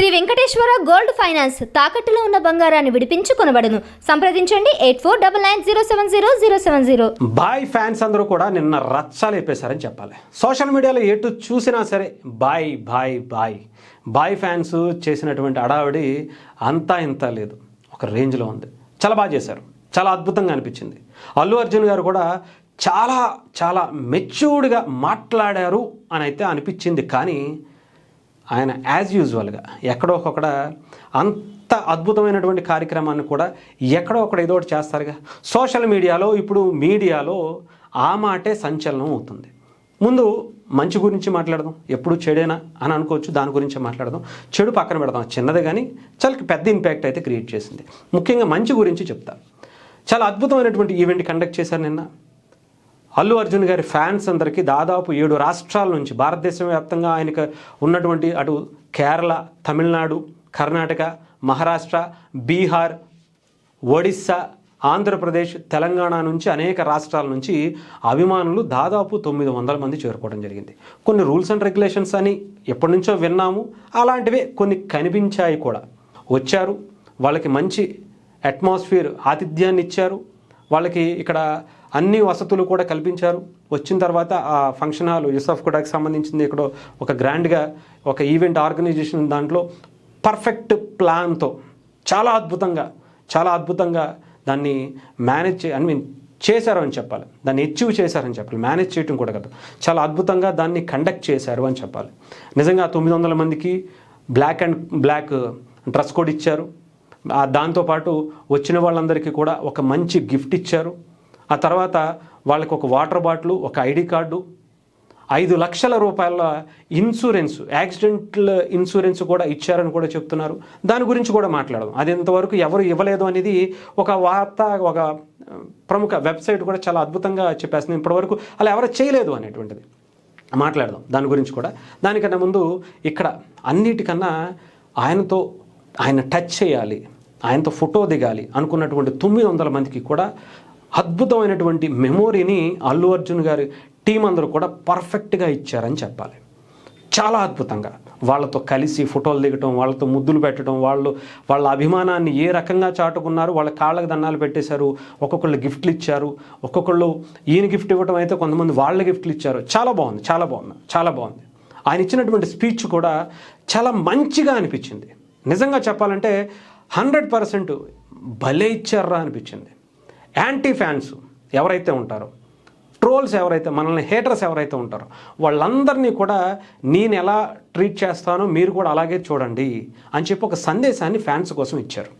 Shri Venkateswara gold finance తాకట్టులో ఉన్న బంగారాన్ని విడిపించి కొనబడును. సంప్రదించండి 8499070070. బాయ్ ఫ్యాన్స్ అందరూ కూడా నిన్న రచ్చలేపేశారని చెప్పాలి. సోషల్ మీడియాలో ఎటు చూసినా సరే బాయ్ బాయ్ బాయ్ బాయ్ ఫ్యాన్స్ చేసినటువంటి అడావిడి అంతా ఇంత లేదు, ఒక రేంజ్లో ఉంది. చాలా బాగా చేశారు, చాలా అద్భుతంగా అనిపించింది. అల్లు అర్జున్ గారు కూడా చాలా చాలా మెచ్యూర్డ్గా మాట్లాడారు అని అయితే అనిపించింది. కానీ ఆయన యాజ్ యూజువల్గా ఎక్కడో ఒకక్కడ అంత అద్భుతమైనటువంటి కార్యక్రమాన్ని కూడా ఎక్కడో ఒకటి ఏదో ఒకటి చేస్తారుగా. సోషల్ మీడియాలో ఇప్పుడు మీడియాలో ఆ మాటే సంచలనం అవుతుంది. ముందు మంచి గురించి మాట్లాడదాం, ఎప్పుడు చెడేనా అని అనుకోవచ్చు, దాని గురించి మాట్లాడదాం. చెడు పక్కన పెడదాం, చిన్నదే కానీ చాలా పెద్ద ఇంపాక్ట్ అయితే క్రియేట్ చేసింది. ముఖ్యంగా మంచి గురించి చెప్తా. చాలా అద్భుతమైనటువంటి ఈవెంట్ కండక్ట్ చేశారు నిన్న. అల్లు అర్జున్ గారి ఫ్యాన్స్ అందరికీ దాదాపు 7 రాష్ట్రాల నుంచి, భారతదేశం వ్యాప్తంగా ఆయనకు ఉన్నటువంటి అటు కేరళ, తమిళనాడు, కర్ణాటక, మహారాష్ట్ర, బీహార్, ఒడిస్సా, ఆంధ్రప్రదేశ్, తెలంగాణ నుంచి అనేక రాష్ట్రాల నుంచి అభిమానులు దాదాపు 900 మంది చేరుకోవడం జరిగింది. కొన్ని రూల్స్ అండ్ రెగ్యులేషన్స్ అని ఎప్పటి నుంచో విన్నాము, అలాంటివే కొన్ని కనిపించాయి కూడా. వచ్చారు, వాళ్ళకి మంచి అట్మాస్ఫియర్, ఆతిథ్యాన్ని ఇచ్చారు. వాళ్ళకి ఇక్కడ అన్ని వసతులు కూడా కల్పించారు. వచ్చిన తర్వాత ఆ ఫంక్షన్ హాల్ యూసఫ్ కూడాకి సంబంధించింది ఇక్కడ ఒక గ్రాండ్గా ఒక ఈవెంట్ ఆర్గనైజేషన్ దాంట్లో పర్ఫెక్ట్ ప్లాన్తో చాలా అద్భుతంగా దాన్ని మేనేజ్ చేశారు అని చెప్పాలి. దాన్ని అచీవ్ చేశారని చెప్పాలి. మేనేజ్ చేయటం కూడా కదా, చాలా అద్భుతంగా దాన్ని కండక్ట్ చేశారు అని చెప్పాలి. నిజంగా 900 మందికి బ్లాక్ డ్రెస్ కోడ్ ఇచ్చారు. దాంతోపాటు వచ్చిన వాళ్ళందరికీ కూడా ఒక మంచి గిఫ్ట్ ఇచ్చారు. ఆ తర్వాత వాళ్ళకి ఒక వాటర్ బాటిల్, ఒక ఐడి కార్డు, 5 లక్షల రూపాయల ఇన్సూరెన్స్, యాక్సిడెంటల్ ఇన్సూరెన్స్ కూడా ఇచ్చారని కూడా చెప్తున్నారు. దాని గురించి కూడా మాట్లాడదాం. అది ఇంతవరకు ఎవరు ఇవ్వలేదు అనేది ఒక వార్త, ఒక ప్రముఖ వెబ్సైట్ కూడా చాలా అద్భుతంగా చెప్పేస్తుంది. ఇప్పటివరకు అలా ఎవరు చేయలేదు అనేటువంటిది మాట్లాడదాం. దాని గురించి కూడా. దానికన్నా ముందు ఇక్కడ అన్నిటికన్నా ఆయన టచ్ చేయాలి, ఆయనతో ఫోటో దిగాలి అనుకున్నటువంటి 900 మందికి కూడా అద్భుతమైనటువంటి మెమోరీని అల్లు అర్జున్ గారి టీం అందరూ కూడా పర్ఫెక్ట్గా ఇచ్చారని చెప్పాలి. చాలా అద్భుతంగా వాళ్ళతో కలిసి ఫోటోలు దిగటం, వాళ్ళతో ముద్దులు పెట్టడం, వాళ్ళ అభిమానాన్ని ఏ రకంగా చాటుకున్నారు, వాళ్ళ కాళ్ళకు దండాలు పెట్టేశారు. ఒక్కొక్కళ్ళు గిఫ్ట్లు ఇచ్చారు. ఒక్కొక్కళ్ళు ఈయన గిఫ్ట్ ఇవ్వడం అయితే కొంతమంది వాళ్ళ గిఫ్ట్లు ఇచ్చారు. చాలా బాగుంది. ఆయన ఇచ్చినటువంటి స్పీచ్ కూడా చాలా మంచిగా అనిపించింది. నిజంగా చెప్పాలంటే 100% భలే ఇచ్చారా అనిపించింది. యాంటీ ఫ్యాన్స్ ఎవరైతే ఉంటారో, ట్రోల్స్ ఎవరైతే, మనల్ని హేటర్స్ ఎవరైతే ఉంటారో, వాళ్ళందరినీ కూడా నేను ఎలా ట్రీట్ చేస్తానో మీరు కూడా అలాగే చూడండి అని చెప్పి ఒక సందేశాన్ని ఫ్యాన్స్ కోసం ఇచ్చారు.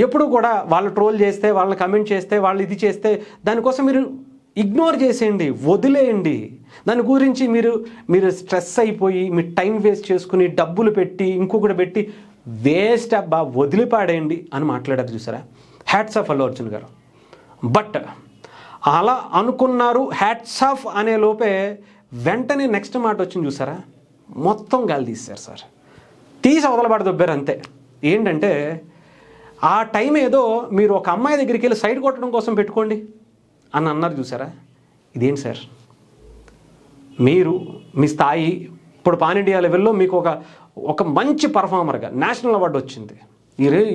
ఎప్పుడు కూడా వాళ్ళు ట్రోల్ చేస్తే, వాళ్ళని కమెంట్ చేస్తే, వాళ్ళు ఇది చేస్తే దానికోసం మీరు ఇగ్నోర్ చేసేయండి, వదిలేయండి. దాని గురించి మీరు స్ట్రెస్ అయిపోయి మీ టైం వేస్ట్ చేసుకుని డబ్బులు పెట్టి ఇంకొకటి పెట్టి వేస్ట్ అబ్బా వదిలిపాడేయండి అని మాట్లాడారు చూసారా. హ్యాట్స్ ఆఫ్ అల్లు అర్జున్ గారు. బట్ అలా అనుకున్నారు, హ్యాట్స్ ఆఫ్ అనే లోపే వెంటనే నెక్స్ట్ మాట వచ్చింది చూసారా, మొత్తం గాలి తీశారు సార్. తీసి వదలబడి దొబ్బారు అంతే. ఏంటంటే ఆ టైం ఏదో మీరు ఒక అమ్మాయి దగ్గరికి వెళ్ళి సైడ్ కొట్టడం కోసం పెట్టుకోండి అని అన్నారు చూసారా. ఇదేంటి సార్, మీరు మీ స్థాయి ఇప్పుడు పాన్ ఇండియా లెవెల్లో మీకు ఒక మంచి పర్ఫార్మర్గా నేషనల్ అవార్డు వచ్చింది.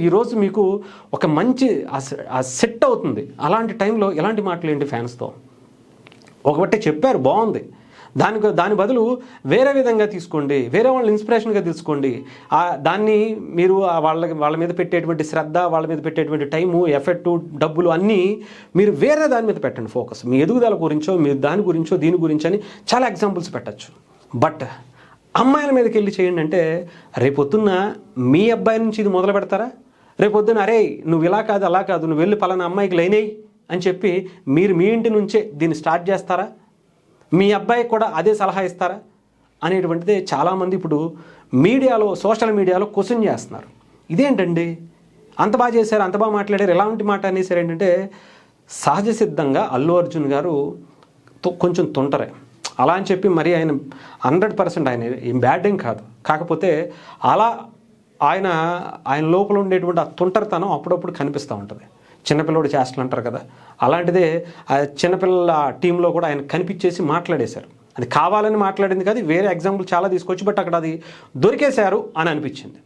ఈరోజు మీకు ఒక మంచి సెట్ అవుతుంది. అలాంటి టైంలో ఎలాంటి మాటలు ఏంటి ఫ్యాన్స్తో? ఒకబట్టే చెప్పారు, బాగుంది. దాని బదులు వేరే విధంగా తీసుకోండి, వేరే వాళ్ళని ఇన్స్పిరేషన్గా తీసుకోండి. దాన్ని మీరు వాళ్ళ మీద పెట్టేటువంటి శ్రద్ధ, వాళ్ళ మీద పెట్టేటువంటి టైము, ఎఫర్టు, డబ్బులు అన్నీ మీరు వేరే దాని మీద పెట్టండి ఫోకస్. మీ ఎదుగుదల గురించో, మీ దాని గురించో, దీని గురించి అని చాలా ఎగ్జాంపుల్స్ పెట్టచ్చు. బట్ అమ్మాయిల మీదకి వెళ్ళి చేయండి అంటే రేపొద్దున్న మీ అబ్బాయి నుంచి ఇది మొదలు పెడతారా? రేపొద్దున అరే నువ్వు ఇలా కాదు, అలా కాదు, నువ్వు వెళ్ళి పలానా అమ్మాయికి లైనేయి అని చెప్పి మీరు మీ ఇంటి నుంచే దీన్ని స్టార్ట్ చేస్తారా? మీ అబ్బాయికి కూడా అదే సలహా ఇస్తారా అనేటువంటిది చాలామంది ఇప్పుడు మీడియాలో, సోషల్ మీడియాలో క్వశ్చన్ చేస్తున్నారు. ఇదేంటండి అంత బాగా చేశారు, అంత బాగా మాట్లాడారు, ఎలాంటి మాట అనేసారు ఏంటంటే, సహజ సిద్ధంగా అల్లు అర్జున్ గారు కొంచెం తుంటరే. అలా అని చెప్పి మరి ఆయన 100% ఆయన ఏం బ్యాడ్ ఏం కాదు. కాకపోతే అలా ఆయన లోపల ఉండేటువంటి ఆ తుంటరితనం అప్పుడప్పుడు కనిపిస్తూ ఉంటుంది. చిన్నపిల్లడు చేష్టలు అంటారు కదా, అలాంటిదే ఆ చిన్నపిల్లల టీంలో కూడా ఆయన కనిపించేసి మాట్లాడేశారు. అది కావాలని మాట్లాడింది కాదు, వేరే ఎగ్జాంపుల్ చాలా తీసుకోవచ్చు, బట్ అక్కడ అది దొరికేశారు అని అనిపించింది.